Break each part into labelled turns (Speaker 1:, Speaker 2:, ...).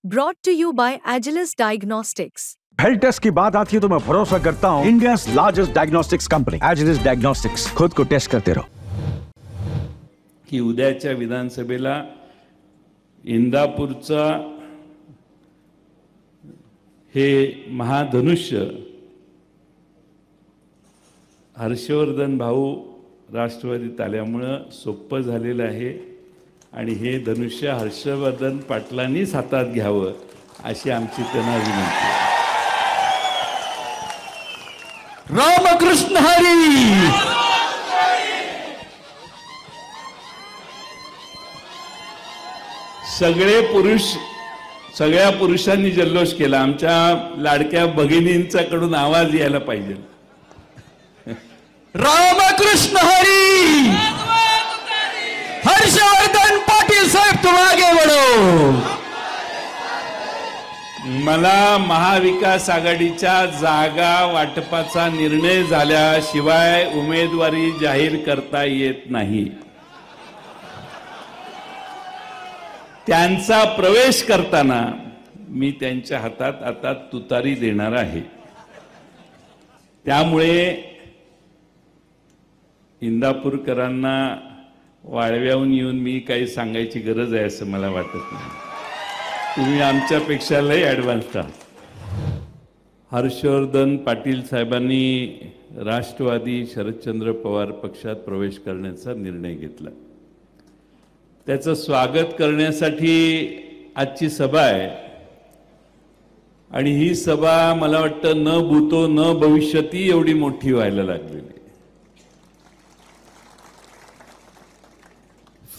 Speaker 1: Brought to you by Agilus Diagnostics.
Speaker 2: Health test की बात आती है तो मैं भरोसा करता हूँ India largest diagnostics company Agilus Diagnostics. खुद को टेस्ट करते रहो।
Speaker 3: की उद्याच्या विधानसभेला इंदापूरचा हे महाधनुष्य हर्षवर्धन भाऊ राष्ट्रवादीत आल्यामुळे सोपं झालेलं आहे आणि हे धनुष्य हर्षवर्धन पाटलांनीच हातात घ्यावं अशी आमची त्यांना विनंती आहे।
Speaker 4: रामकृष्ण हरी।
Speaker 3: सगळ्या पुरुषांनी जल्लोष केला। आमच्या लाडक्या भगिनींच्याकडून आवाज यायला पाहिजे।
Speaker 4: रामकृष्ण हरी। हर्षवर्धन पाटील साहेब तुम आगे बढ़ो।
Speaker 3: मला महाविकास आघाडीच्या जागा वाटपाचा निर्णय झाल्याशिवाय उमेदवारी जाहीर करता येत नाही। त्यांचा प्रवेश करताना मी त्यांच्या हातात आता तुतारी देणार आहे। त्यामुळे इंदापूरकरांना वाळव्याहून येऊन मी काही सांगायची गरज आहे असं मला वाटत नाही। तुम्ही आमच्यापेक्षा लय ॲडव्हान्स आहात। हर्षवर्धन पाटील साहेबांनी राष्ट्रवादी शरदचंद्र पवार पक्षात प्रवेश करण्याचा निर्णय घेतला। त्याचं स्वागत करण्यासाठी आजची सभा आहे आणि ही सभा मला वाटतं न भूतो न भविष्यती एवढी मोठी व्हायला लागलेली आहे।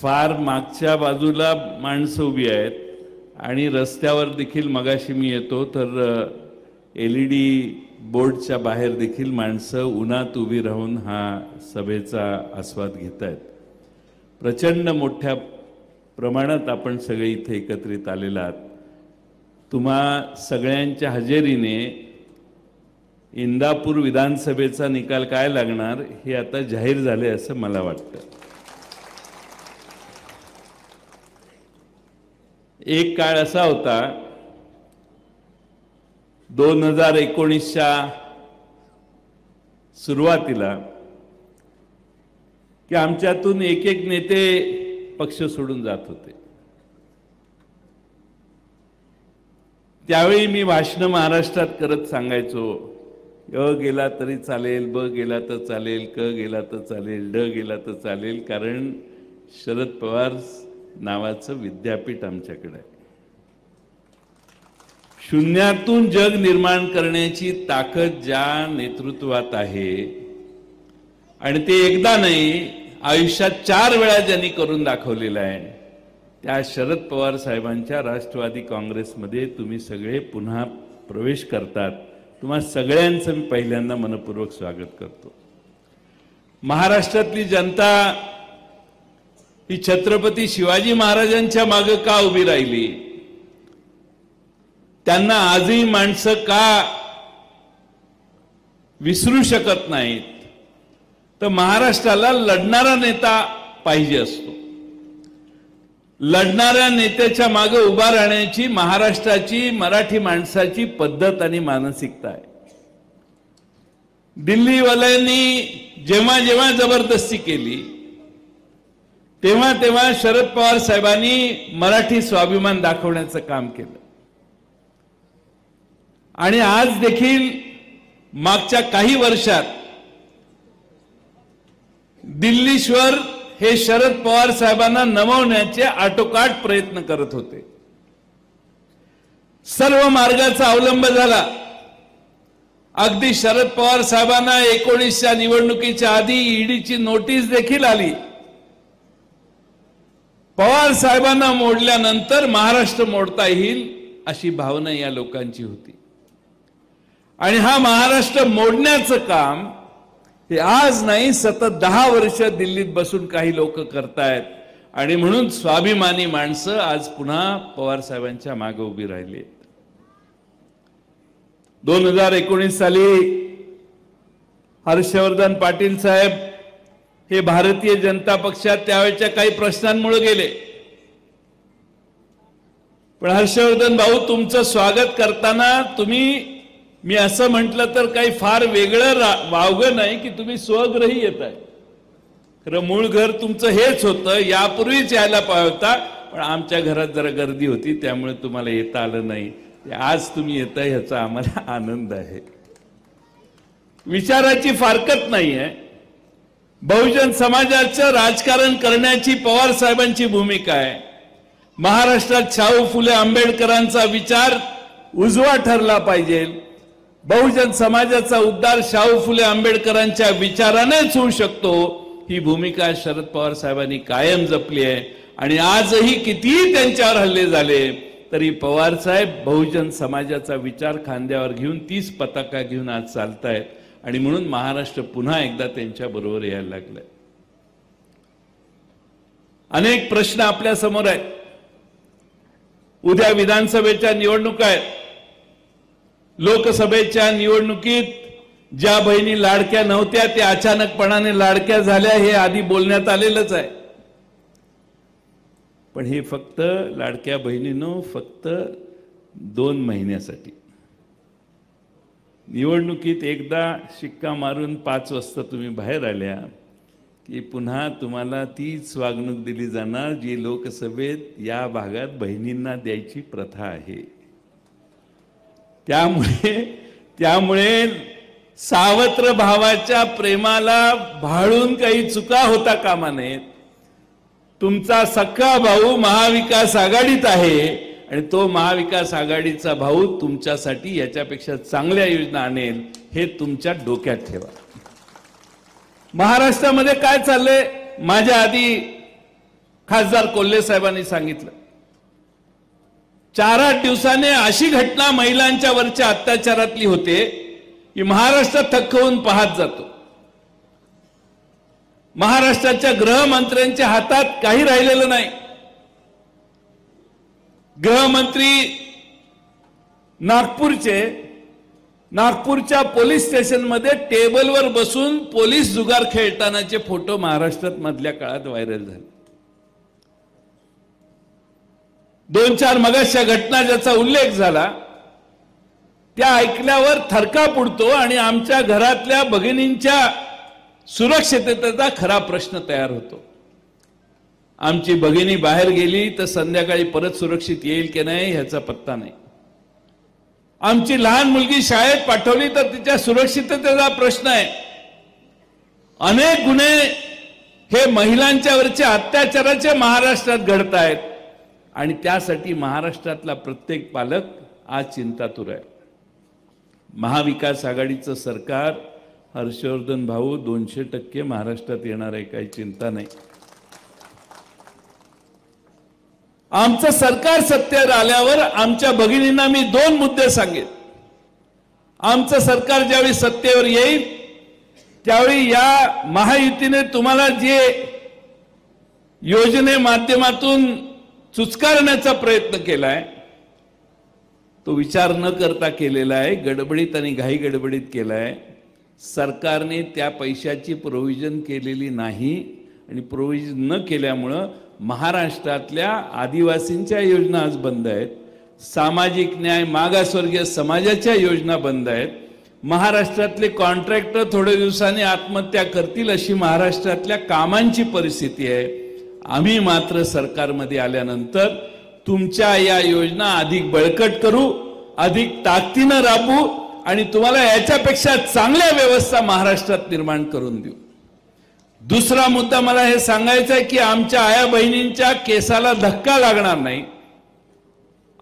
Speaker 3: फार मागच्या बाजूला माणसं उभी आहेत आणि रस्त्यावर देखील मगाशी मी येतो तर LED बोर्डच्या बाहेर देखील माणसं उन्हात उभी राहून हा सभेचा आस्वाद घेत आहेत। प्रचंड मोठ्या प्रमाणात आपण सगळे इथे एकत्रित आलेला आहात। तुम्हा सगळ्यांच्या हजेरीने इंदापूर विधानसभेचा निकाल काय लागणार हे आता जाहीर झाले असं मला वाटतं। एक काळ असा होता 2019च्या सुरुवातीला की आमच्यातून एक एक नेते पक्ष सोडून जात होते। त्यावेळी मी भाषण महाराष्ट्रात करत सांगायचो, अ गेला तरी चालेल, ब गेला तर चालेल, क गेला तर चालेल, ड गेला तर चालेल, कारण शरद पवार नावाचं विद्यापीठ आमच्याकडे आहे। शून्यातून जग निर्माण करण्याची ताकद ज्या नेतृत्वात आहे आणि ते एकदा नाही आयुष्यात 4 वेळा ज्यांनी करून दाखवलेलं आहे त्या शरद पवार साहेबांच्या राष्ट्रवादी काँग्रेसमध्ये तुम्ही सगळे पुन्हा प्रवेश करतात। तुम्हा सगळ्यांचं मी पहिल्यांदा मनपूर्वक स्वागत करतो। महाराष्ट्रातली जनता ही छत्रपती शिवाजी महाराजांच्या मागे का उभी राहिली, त्यांना आजही माणसं का विसरू शकत नाहीत, तर महाराष्ट्राला लढणारा नेता पाहिजे असतो। लढणाऱ्या नेत्याच्या मागे उभा राहण्याची महाराष्ट्राची मराठी माणसाची पद्धत आणि मानसिकता आहे। दिल्लीवाल्यांनी जेव्हा जेव्हा जबरदस्ती केली तेव्हा तेव्हा शरद पवार साहेबांनी मराठी स्वाभिमान दाखवण्याचं काम केलं आणि आज देखील मागच्या काही वर्षात दिल्लीश्वर हे शरद पवार साहेबांना नमवण्याचे आटोकाट प्रयत्न करत होते। सर्व मार्गाचा अवलंब झाला। अगदी शरद पवार साहेबांना 19च्या निवडणुकीच्या आधी ईडीची नोटीस देखील आली। पवार साहेबांना मोडल्यानंतर महाराष्ट्र मोडता येईल अशी भावना या लोकांची होती आणि हा महाराष्ट्र मोडण्याचं काम हे आज नाही सतत 10 वर्ष दिल्लीत बसून काही लोक करतायत आणि म्हणून स्वाभिमानी माणसं आज पुन्हा पवार साहेबांच्या मागे उभी राहिली आहेत। 2019 साली हर्षवर्धन पाटील साहेब हे भारतीय जनता पक्षात त्यावेळच्या काही प्रश्नांमुळे गेले। पण हर्षवर्धन भाऊ, तुमचं स्वागत करताना मी असं म्हटलं तर काही फार वेगळं वावगं नाही की तुम्ही स्वगृही येताय. खरं मूळ घर तुमचं हेच होतं, यापूर्वीच यायला पाहिजे होता, पण आमच्या घरात जरा गर्दी होती त्यामुळे तुम्हाला येता आलं नाही. आज तुम्ही येताय ह्याचा आम्हाला आनंद आहे. विचाराची फारकत नाही आहे. बहुजन समाजाचं राजकारण करण्याची पवार साहेबांची भूमिका आहे. महाराष्ट्रात शाहू फुले आंबेडकरांचा विचार उजवा ठरला पाहिजे. बहुजन समाजाचा उद्धार शाहू फुले आंबेडकरांच्या विचारानेच होऊ शकतो, ही भूमिका शरद पवार साहेबांनी कायम जपली आहे. आणि आजही कितीही त्यांच्यावर हल्ले झाले तरी पवार साहेब बहुजन समाजाचा विचार खांद्यावर घेऊन 30 पताका घेऊन आज चालतायत. आणि म्हणून महाराष्ट्र पुन्हा एकदा त्यांच्या बरोबर यायला लागलाय. अनेक प्रश्न आपल्या समोर आहेत. उद्या विधानसभेच्या निवडणुका आहेत. लोकसभेच्या निवडणुकीत ज्या बहिणी लाडक्या नव्हत्या त्या अचानकपणाने लाडक्या झाल्या, हे आधी बोलण्यात आलेलंच आहे. पण हे फक्त लाडक्या बहिणींनो फक्त 2 महिन्यासाठी. निवडणुकीत एकदा शिक्का मारून 5 वाजता तुम्ही बाहेर आल्या की पुन्हा तुम्हाला तीच वागणूक दिली जाणार जी लोकसभेत या भागात बहिणींना द्यायची प्रथा आहे. त्यामुळे सावत्र भावाच्या प्रेमाला भाळून काही चुका होता कामा नयेत. तुमचा सख्खा भाऊ महाविकास आघाडीत आहे आणि तो महाविकास आघाडीचा भाऊ तुमच्यासाठी याच्यापेक्षा चांगल्या योजना आणेल, हे तुमच्या डोक्यात ठेवा. महाराष्ट्रामध्ये काय चाललंय, माझ्या आधी खासदार कोल्हे साहेबांनी सांगितलं. 4-8 दिवसाने अशी घटना महिलांच्या वरच्या अत्याचारातली होते की महाराष्ट्र थक्क होऊन पाहत जातो. महाराष्ट्राच्या गृहमंत्र्यांच्या हातात काही राहिलेलं नाही. गृहमंत्री नागपूरच्या पोलीस स्टेशनमध्ये टेबलवर बसून पोलीस जुगार खेळतानाचे फोटो महाराष्ट्रात मधल्या काळात व्हायरल झाले. 2-4 मगाच्या घटना ज्याचा उल्लेख झाला त्या ऐकल्यावर थरकाप उडतो आणि आमच्या घरातल्या भगिनींच्या सुरक्षिततेचा खरा प्रश्न तयार होतो. आमची भगिनी बाहेर गेली तर संध्याकाळी परत सुरक्षित येईल की नाही ह्याचा पत्ता नाही. आमची लहान मुलगी शाळेत पाठवली तर तिच्या सुरक्षिततेचा प्रश्न आहे. अनेक गुन्हे हे महिलांच्यावरचे अत्याचाराचे महाराष्ट्रात घडत आहेत आणि त्यासाठी महाराष्ट्रातला प्रत्येक पालक आज चिंतातुर आहे. महाविकास आघाडीचं सरकार, हर्षवर्धन भाऊ, 200% महाराष्ट्रात येणार आहे, काही चिंता नाही. आमचं सरकार सत्तेवर आल्यावर आमच्या भगिनींना मी 2 मुद्दे सांगेन. आमचं सरकार ज्यावेळी सत्तेवर येईल त्यावेळी या महायुतीने तुम्हाला जे योजने माध्यमातून चुचकारण्याचा प्रयत्न केलाय तो विचार न करता केलेला आहे, गडबडीत आणि घाई गडबडीत केलाय. सरकारने त्या पैशाची प्रोव्हिजन केलेली नाही आणि प्रोव्हिजन न केल्यामुळं महाराष्ट्रातल्या आदिवासींच्या योजना आज बंद आहेत. सामाजिक न्याय मागासवर्गीय समाजाच्या योजना बंद आहेत. महाराष्ट्रातले कॉन्ट्रॅक्टर थोड्या दिवसांनी आत्महत्या करतील अशी महाराष्ट्रातल्या कामांची परिस्थिती आहे. आम्ही मात्र सरकारमध्ये आल्यानंतर तुमच्या या योजना अधिक बळकट करू, अधिक ताकदीनं राबवू आणि तुम्हाला याच्यापेक्षा चांगल्या व्यवस्था महाराष्ट्रात निर्माण करून देऊ. दुसरा मुद्दा मला हे सांगायचं आहे की आमच्या आया बहिणींच्या केसाला धक्का लागणार नाही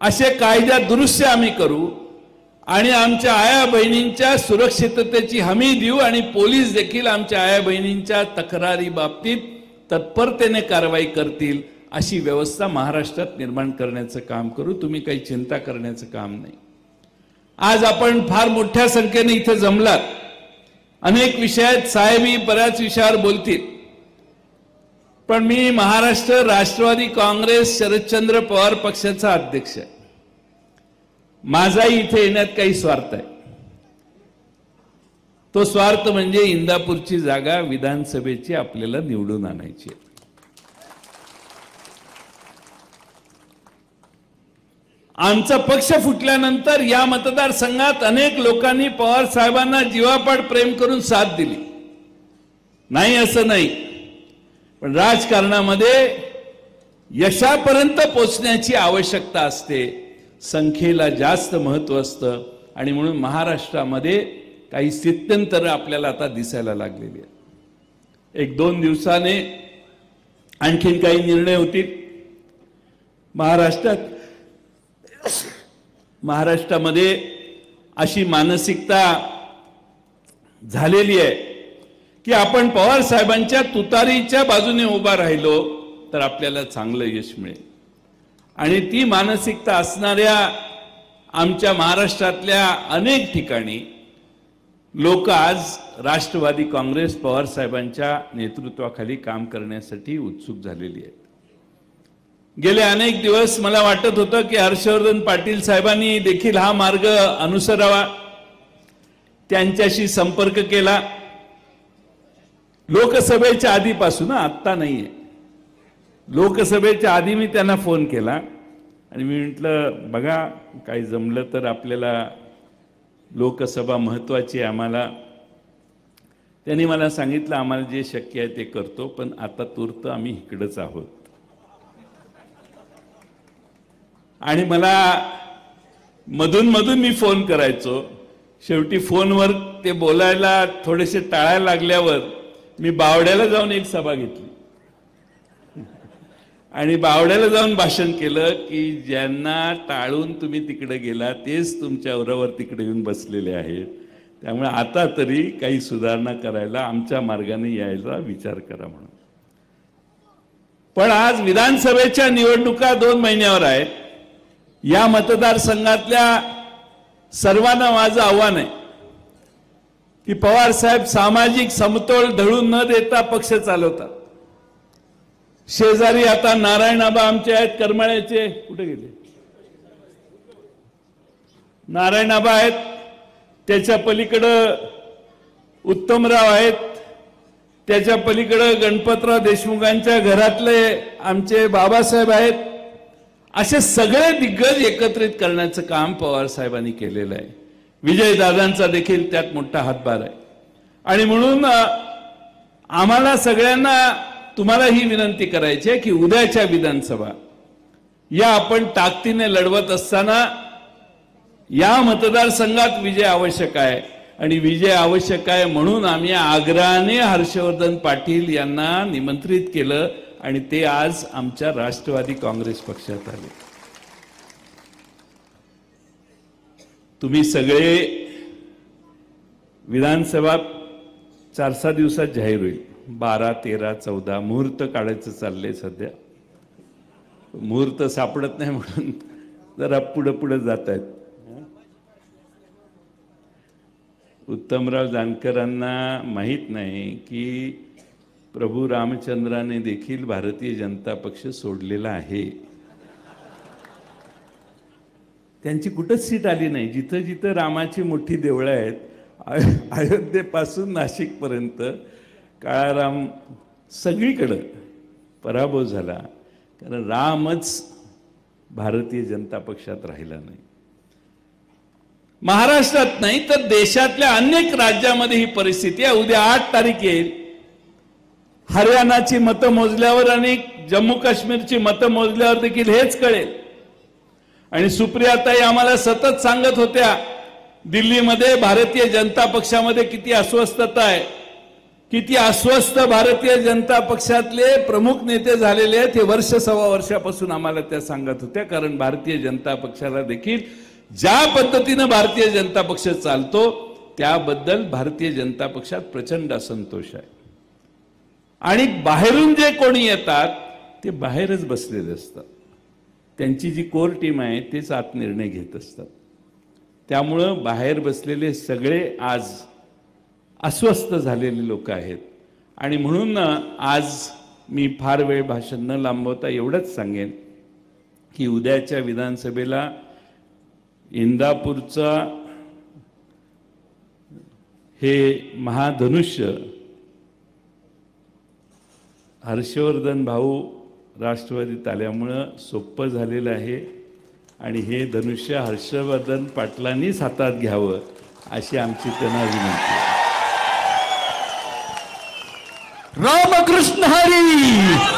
Speaker 3: असे कायदा दुरुस्ती आम्ही करू आणि आमच्या आया बहिणींच्या सुरक्षिततेची हमी देऊ आणि पोलीस देखील आमच्या आया बहिणींच्या तक्रारी बाबतीत तत्परतेने कारवाई करतील अशी व्यवस्था महाराष्ट्रात निर्माण करण्याचं काम करू. तुम्ही काही चिंता करण्याचं काम नाही. आज आपण फार मोठ्या संख्येने इथे जमलात. अनेक विषयात साहेबही बऱ्याच विषयावर बोलतील, पण मी महाराष्ट्र राष्ट्रवादी काँग्रेस शरदचंद्र पवार पक्षाचा अध्यक्ष आहे. माझाही इथे येण्यात काही स्वार्थ आहे. तो स्वार्थ म्हणजे इंदापूरची जागा विधानसभेची आपल्याला निवडून आणायची आहे. आमचा पक्ष फुटल्यानंतर या मतदारसंघात अनेक लोकांनी पवार साहेबांना जीवापाड प्रेम करून साथ दिली, नाही असं नाही, पण राजकारणामध्ये यशापर्यंत पोहोचण्याची आवश्यकता असते, संख्येला जास्त महत्त्व असतं आणि म्हणून महाराष्ट्रामध्ये काही स्थित्यंतर आपल्याला आता दिसायला लागलेली आहे। 1-2 दिवसाने आणखीन काही निर्णय होतील। महाराष्ट्रामध्ये अशी मानसिकता झालेली आहे की आपण पवार साहेबांच्या तुतारीच्या बाजूने उभा राहिलो तर आपल्याला चांगलं यश मिळेल, आणि ती मानसिकता असणाऱ्या आमच्या महाराष्ट्रातल्या अनेक ठिकाणी लोक आज राष्ट्रवादी काँग्रेस पवार साहेबांच्या नेतृत्वाखाली काम करण्यासाठी उत्सुक झालेली आहेत। गेले अनेक दिवस मला वाटत होतं की हर्षवर्धन पाटील साहेबांनी देखील हा मार्ग अनुसरावा, त्यांच्याशी संपर्क केला। लोकसभेच्या आधीपासून, आत्ता नाहीये, लोकसभेच्या आधी मी त्यांना फोन केला आणि मी म्हटलं बघा काही जमलं तर आपल्याला लोकसभा महत्त्वाची आहे आम्हाला। त्यांनी मला सांगितलं आम्हाला जे शक्य आहे ते करतो, पण आता तूर्त आम्ही इकडेच आहोत। आणि मला मधून मधून मी फोन करायचो, शेवटी फोनवर ते बोलायला थोडेसे टाळायला लागल्यावर मी बावड्याला जाऊन एक सभा घेतली आणि बावड्याला जाऊन भाषण केलं की ज्यांना टाळून तुम्ही तिकडे गेला तेच तुमच्या बरोबर तिकडे येऊन बसलेले आहेत, त्यामुळे आता तरी काही सुधारणा करायला आमच्या मार्गाने यायला विचार करा म्हणून। पण आज विधानसभेच्या निवडणुका 2 महिन्यावर आहेत। या मतदारसंघातल्या सर्वांना माझं आव्हान आहे की पवार साहेब सामाजिक समतोल ढळून न देता पक्ष चालवतात। शेजारी आता नारायणाबा आमचे आहेत करमाळ्याचे, कुठे गेले नारायणाबा आहेत, त्याच्या पलीकडं उत्तमराव आहेत, त्याच्या पलीकडं गणपतराव देशमुखांच्या घरातले आमचे बाबासाहेब आहेत। असे सगळे दिग्गज एकत्रित करण्याचं काम पवार साहेबांनी केलेलं आहे। विजयदादांचा देखील त्यात मोठा हातभार आहे, आणि म्हणून आम्हाला सगळ्यांना तुम्हाला ही विनंती करायची आहे की उद्याच्या विधानसभा या आपण ताकदीने लढवत असताना या मतदारसंघात विजय आवश्यक आहे, आणि विजय आवश्यक आहे म्हणून आम्ही आग्रहाने हर्षवर्धन पाटील यांना निमंत्रित केलं आणि ते आज आमच्या राष्ट्रवादी काँग्रेस पक्षात आले। तुम्ही सगळे विधानसभा 4-6 दिवसात जाहीर होईल, 12, 13, 14 मुहूर्त काढायचं चाललंय सध्या। मुहूर्त सापडत नाही म्हणून जरा पुढे जात आहेत। उत्तमराव जानकरांना माहित नाही की प्रभू रामचंद्राने देखील भारतीय जनता पक्ष सोडलेला आहे। त्यांची कुठंच सीट आली नाही। जिथं जिथं रामाची मोठी देवळं आहेत, अयोध्येपासून नाशिकपर्यंत काळाराम सगळीकडं पराभव झाला, कारण रामच भारतीय जनता पक्षात राहिला नाही। महाराष्ट्रात नाही तर देशातल्या अनेक राज्यामध्ये ही परिस्थिती आहे। उद्या 8 तारीख येईल, हरियाणाची मतं मोजल्यावर आणि जम्मू काश्मीरची मतं मोजल्यावर देखील हेच कळेल। आणि सुप्रियाताई आम्हाला सतत सांगत होत्या दिल्लीमध्ये भारतीय जनता पक्षामध्ये किती अस्वस्थता आहे, किती अस्वस्थ भारतीय जनता पक्षातले प्रमुख नेते झालेले आहेत। हे वर्ष सव्वा वर्षापासून आम्हाला त्या सांगत होत्या, कारण भारतीय जनता पक्षाला देखील ज्या पद्धतीने भारतीय जनता पक्ष चालतो त्याबद्दल भारतीय जनता पक्षात प्रचंड असंतोष आहे। आणि बाहेरून जे कोणी येतात ते बाहेरच बसलेले असतात, त्यांची जी कोर टीम आहे तेच आत निर्णय घेत असतात। त्यामुळं बाहेर बसलेले सगळे आज अस्वस्थ झालेले लोक आहेत। आणि म्हणून आज मी फार वेळ भाषण न लांबवता एवढंच सांगेन की उद्याच्या विधानसभेला इंदापूरचा हे महाधनुष्य हर्षवर्धन भाऊ राष्ट्रवादीत आल्यामुळं सोपं झालेलं आहे, आणि हे धनुष्य हर्षवर्धन पाटलांनीच हातात घ्यावं अशी आमची त्यांना विनंती आहे.
Speaker 4: रामकृष्ण हरी.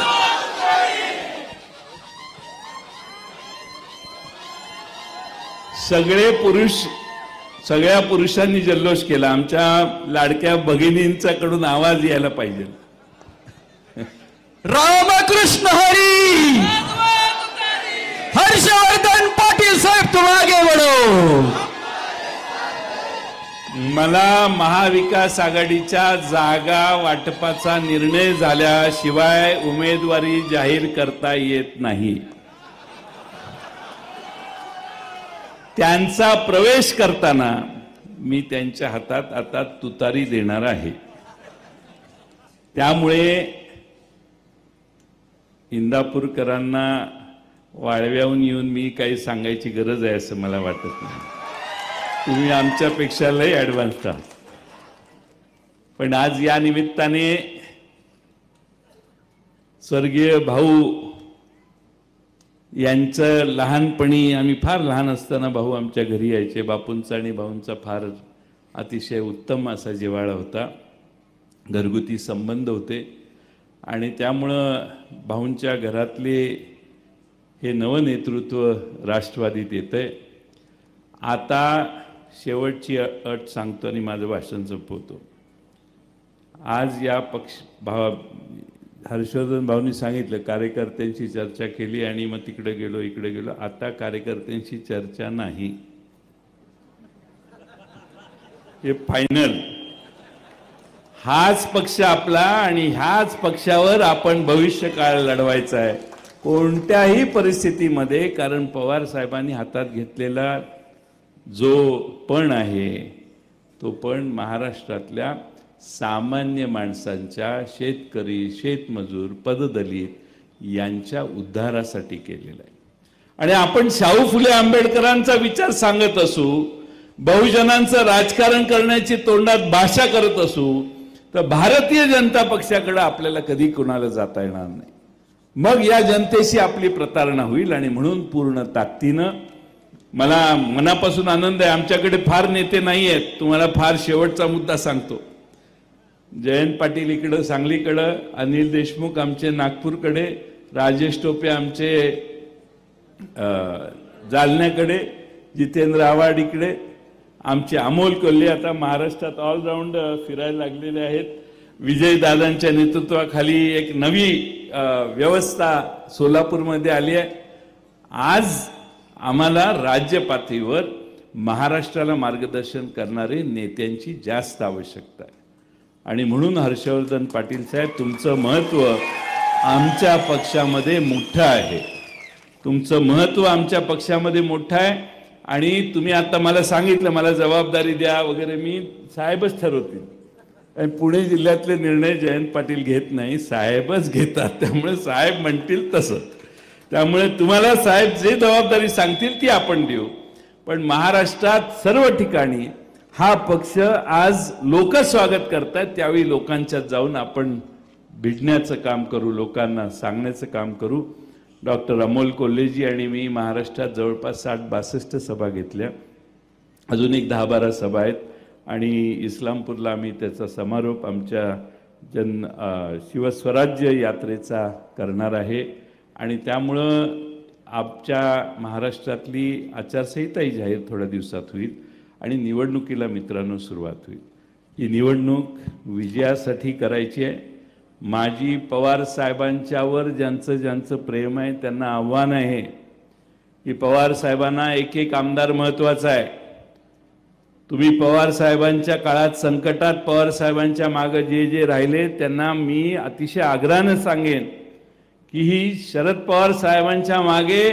Speaker 3: सगळ्या पुरुषांनी जल्लोष केला. आमच्या लाडक्या भगिनींच्याकडून आवाज यायला पाहिजे.
Speaker 4: रामकृष्ण हरी. हर्षवर्धन पाटील साहेब तुम आगे बढ़ो.
Speaker 3: मला महाविकास आघाडीच्या जागा वाटपाचा निर्णय झाल्याशिवाय उमेदवारी जाहीर करता येत नाही. त्यांचा प्रवेश करताना मी त्यांच्या हातात आता तुतारी देणार आहे. त्यामुळे इंदापूरकरांना वाळव्याहून येऊन मी काही सांगायची गरज आहे असं मला वाटत नाही. तुम्ही आमच्यापेक्षा लय ॲडव्हान्स आहात. पण आज या निमित्ताने स्वर्गीय भाऊ यांचं लहानपणी, आम्ही फार लहान असताना भाऊ आमच्या घरी यायचे. बापूंचा आणि भाऊंचा फार अतिशय उत्तम असा जिव्हाळा होता, घरगुती संबंध होते. आणि त्यामुळं भाऊंच्या घरातले हे नवनेतृत्व राष्ट्रवादीत येतंय. आता शेवटची अट सांगतो आणि माझं भाषण संपवतो. आज या हर्षवर्धन भाऊंनी सांगितलं कार्यकर्त्यांशी चर्चा केली आणि मग तिकडे गेलो इकडे गेलो. आता कार्यकर्त्यांशी चर्चा नाही, हे फायनल. हाच पक्ष आपला आणि ह्याच पक्षावर आपण भविष्य काळ लढवायचा आहे कोणत्याही परिस्थितीमध्ये. कारण पवार साहेबांनी हातात घेतलेला जो पण आहे तो पण महाराष्ट्रातल्या सामान्य माणसांच्या, शेतकरी, शेतमजूर, पददलित यांच्या उद्धारासाठी केलेला आहे. आणि आपण शाहू फुले आंबेडकरांचा विचार सांगत असू, बहुजनांचं राजकारण करण्याची तोंडात भाषा करत असू, तर भारतीय जनता पक्षाकडे आपल्याला कधी कोणाला जाता येणार नाही. मग या जनतेशी आपली प्रतारणा होईल. आणि म्हणून पूर्ण ताकदीनं मला मनापासून आनंद आहे. आमच्याकडे फार नेते नाही आहेत. तुम्हाला फार शेवटचा मुद्दा सांगतो. जयंत पाटील इकडं सांगलीकडं, अनिल देशमुख आमचे नागपूरकडे, राजेश टोपे आमचे जालन्याकडे, जितेंद्र आव्हाड इकडे, आमचे अमोल कोल्हे आता महाराष्ट्रात ऑलराऊंड फिरायला लागलेले आहेत. विजयदादांच्या नेतृत्वाखाली एक नवी व्यवस्था सोलापूरमध्ये आली आहे. आज आम्हाला राज्य पातळीवर महाराष्ट्राला मार्गदर्शन करणारे नेत्यांची जास्त आवश्यकता आहे. आणि म्हणून हर्षवर्धन पाटील साहेब, तुमचं महत्त्व आमच्या पक्षामध्ये मोठं आहे. तुमचं महत्त्व आमच्या पक्षामध्ये मोठं आहे. आणि तुम्ही आता मला सांगितलं मला जबाबदारी द्या वगैरे, मी साहेबच ठरवतील. आणि पुणे जिल्ह्यातले निर्णय जयंत पाटील घेत नाही, साहेबच घेतात. त्यामुळे साहेब म्हणतील तसं. त्यामुळे तुम्हाला साहेब जे जबाबदारी सांगतील ती आपण देऊ. पण महाराष्ट्रात सर्व ठिकाणी हा पक्ष आज लोक स्वागत करतात. त्यावेळी लोकांच्यात जाऊन आपण भिडण्याचं काम करू, लोकांना सांगण्याचं काम करू. डॉक्टर अमोल कोल्हेजी आणि मी महाराष्ट्रात जवळपास 60-62 सभा घेतल्या. अजून एक 10-12 सभा आहेत. आणि इस्लामपूरला आम्ही त्याचा समारोप आमच्या शिवस्वराज्य यात्रेचा करणार आहे. आणि त्यामुळं आमच्या महाराष्ट्रातली आचारसंहिताही जाहीर थोड्या दिवसात होईल. आणि निवडणुकीला मित्रांनो सुरुवात होईल. ही निवडणूक विजयासाठी करायची आहे. माझी पवार साहेबांच्यावर ज्यांचं प्रेम आहे त्यांना आव्हान आहे की पवार साहेबांना एक आमदार महत्त्वाचा आहे. तुम्ही पवार साहेबांच्या काळात संकटात पवार साहेबांच्या मागे जे राहिले त्यांना मी अतिशय आग्रहानं सांगेन की ही शरद पवार साहेबांच्या मागे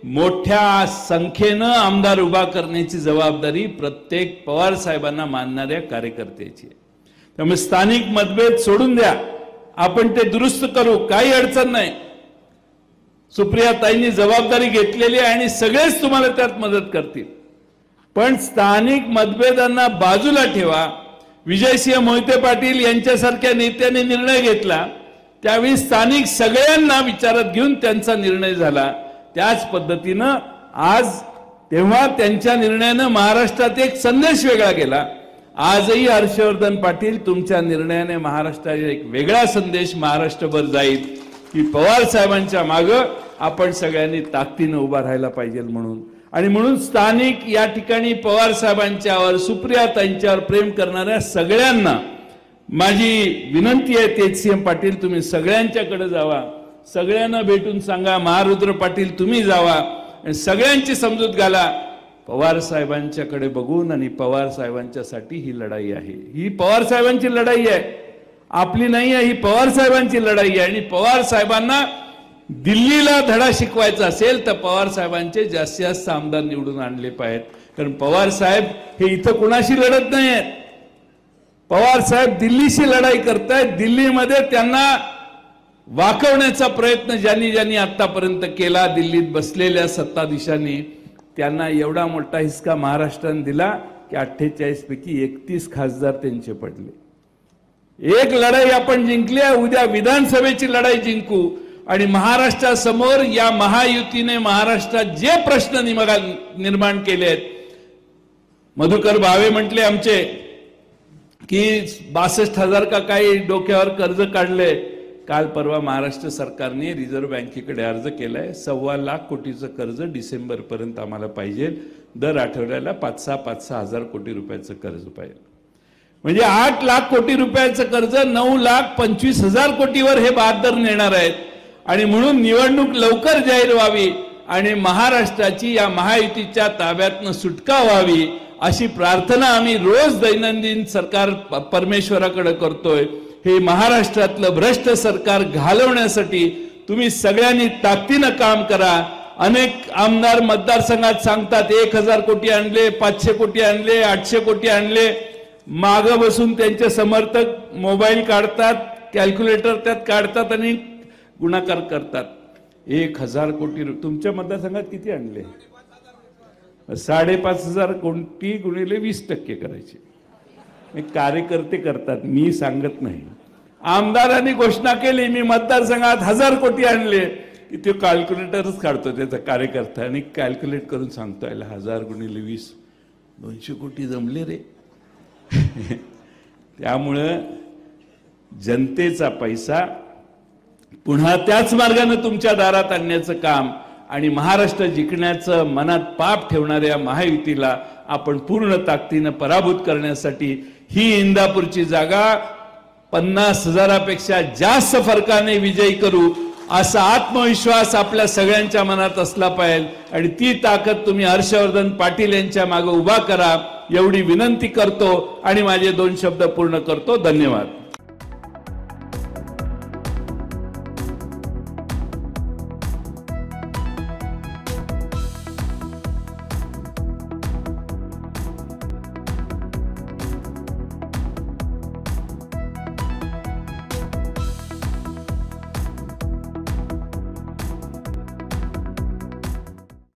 Speaker 3: मोठ्या संख्येनं आमदार उभा करण्याची जबाबदारी प्रत्येक पवार साहेबांना मानणाऱ्या कार्यकर्त्याची आहे. त्यामुळे स्थानिक मतभेद सोडून द्या, आपण ते दुरुस्त करू, काही अडचण नाही. सुप्रियाताईंनी जबाबदारी घेतलेली आहे आणि सगळेच तुम्हाला त्यात मदत करतील. पण स्थानिक मतभेदांना बाजूला ठेवा. विजयसिंह मोहिते पाटील यांच्यासारख्या नेत्याने निर्णय घेतला त्यावेळी स्थानिक सगळ्यांना विचारात घेऊन त्यांचा निर्णय झाला. त्याच पद्धतीनं आज तेव्हा त्यांच्या निर्णयानं महाराष्ट्रात एक संदेश वेगळा गेला. आजही हर्षवर्धन पाटील तुमच्या निर्णयाने महाराष्ट्रात एक वेगळा संदेश महाराष्ट्रभर जाईल की पवार साहेबांच्या मागे आपण सगळ्यांनी ताकदीने उभा राहायला पाहिजे म्हणून. आणि म्हणून स्थानिक या ठिकाणी पवार साहेबांच्यावर सुप्रियाताईंच्यावर प्रेम करणाऱ्या सगळ्यांना माझी विनंती आहे, तेजसिंह पाटील तुम्ही सगळ्यांच्याकडे जावा, सगळ्यांना भेटून सांगा, महारुद्र पाटील तुम्ही जावा आणि सगळ्यांची समजूत घाला. पवार साहेबांच्याकडे बघून आणि पवार साहेबांच्यासाठी ही लढाई आहे. ही पवार साहेबांची लढाई आहे, आपली नाही आहे. ही पवार साहेबांची लढाई आहे. आणि पवार साहेबांना दिल्लीला धडा शिकवायचा असेल तर पवार साहेबांचे जास्तीत जास्त आमदार निवडून आणले पाहिजेत. कारण पवार साहेब हे इथं कुणाशी लढत नाही आहेत. पवार साहेब दिल्लीशी लढाई करतायत. दिल्लीमध्ये त्यांना वाकवण्याचा प्रयत्न ज्यांनी ज्यांनी आतापर्यंत केला, दिल्लीत बसलेल्या सत्ताधीशांनी, त्यांना एवढा मोठा हिसका महाराष्ट्राने दिला की 48 पैकी 31 खासदार त्यांचे पडले. एक लढाई आपण जिंकली आहे, उद्या विधानसभेची लढाई जिंकू आणि महाराष्ट्रासमोर या महायुतीने महाराष्ट्रात जे प्रश्न निर्माण केले आहेत. मधुकर भावे म्हटले आमचे की 62,000 का काही डोक्यावर कर्ज काढले. काल परवा महाराष्ट्र सरकारने रिझर्व्ह बँकेकडे अर्ज केलाय, 1.25 लाख कोटीचं कर्ज डिसेंबर पर्यंत आम्हाला पाहिजे. दर आठवड्याला 5-6 हजार कोटी रुपयाचं कर्ज पाहिजे. म्हणजे 8 लाख कोटी रुपयाचं कर्ज 9,25,000 कोटीवर हे बहादर नेणार आहेत. आणि म्हणून निवडणूक लवकर जाहीर व्हावी आणि महाराष्ट्राची या महायुतीच्या ताब्यातनं सुटका व्हावी अशी प्रार्थना आम्ही रोज दैनंदिन सरकार परमेश्वराकडे करतोय. हे महाराष्ट्रातलं भ्रष्ट सरकार घालवण्यासाठी तुम्ही सगळ्यांनी ताकदीनं काम करा. अनेक आमदार मतदारसंघात सांगतात 1,000 कोटी आणले, 500 कोटी आणले, 800 कोटी आणले. मागं बसून त्यांचे समर्थक मोबाईल काढतात, कॅल्क्युलेटर त्यात काढतात आणि गुणाकार करतात. 1,000 कोटी तुमच्या मतदारसंघात किती आणले? 5,500 कोटी गुणिले 20% करायचे. कार्यकर्ते करतात, मी सांगत नाही. आमदारांनी घोषणा केली मी मतदारसंघात 1,000 कोटी आणले की तो कॅल्क्युलेटरच काढतो त्याचा कार्यकर्ता आणि कॅल्क्युलेट करून सांगतो 1,000 गुणिले 20 200 कोटी जमले रे. त्यामुळं जनतेचा पैसा पुन्हा त्याच मार्गाने तुमच्या दारात आणण्याचं काम आणि महाराष्ट्र जिंकण्याचं मनात पाप ठेवणाऱ्या महायुतीला आपण पूर्ण ताकदीनं पराभूत करण्यासाठी ही इंदापूरची जागा 50,000पेक्षा जास्त फरकाने विजयी करू असा आत्मविश्वास आपल्या सगळ्यांच्या मनात असला पाहिजे. आणि ती ताकद तुम्ही हर्षवर्धन पाटील यांच्या मागे उभा करा एवढी विनंती करतो आणि माझे 2 शब्द पूर्ण करतो. धन्यवाद.